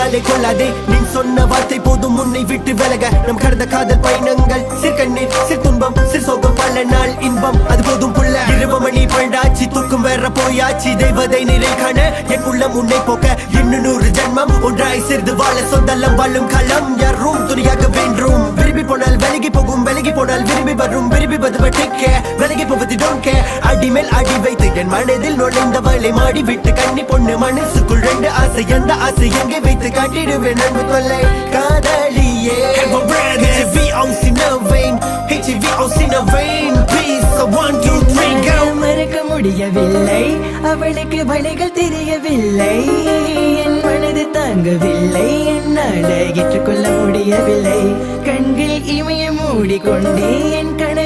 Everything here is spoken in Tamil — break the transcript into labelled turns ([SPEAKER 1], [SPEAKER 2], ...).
[SPEAKER 1] பின்னாலே கொள்ளாதே நீ சொன்ன வார்த்தை போதும் உன்னை விட்டு விலக நம் கடந்த காதல் பயணங்கள் சிற்கண்ணீர் சிற்துன்பம் சிற்சோகம் பல நாள் இன்பம் அது போதும் புள்ள 20 மணி பண்டாச்சி தூக்கம் வேற போயாச்சி தெய்வதை நிலை காண என் உள்ளம் உன்னை போக்க இன்னும் 100 ஜென்மம் ஒன்றாய் சேர்ந்து வாழ சொந்தல்லம் வாழும் களம் யாரும் துணியாக வென்றும் விரும்பி போனால் விலகி போகும் விலகி போனால் விரும்பி வரும் விரும்பி வருவதற்கே விலகி போவது don't care அடி மேல் அடி வைத்து என் மனதில் நுழைந்தவளை மாடி விட்டு கண்ணி பொண்ணு மனசுக்குள் 2 ஆசை அந்த ஆசை எங்கே வைத்து காட்டிடுவேன் அன்பு தொல்லை காதலியே
[SPEAKER 2] மறக்க முடியவில்லை அவளுக்கு வழிகள் தெரியவில்லை என் மனது தாங்கவில்லை என்னால் ஏற்றுக்கொள்ள முடியவில்லை கண்கள் இமய மூடிக்கொண்டே என் கனவு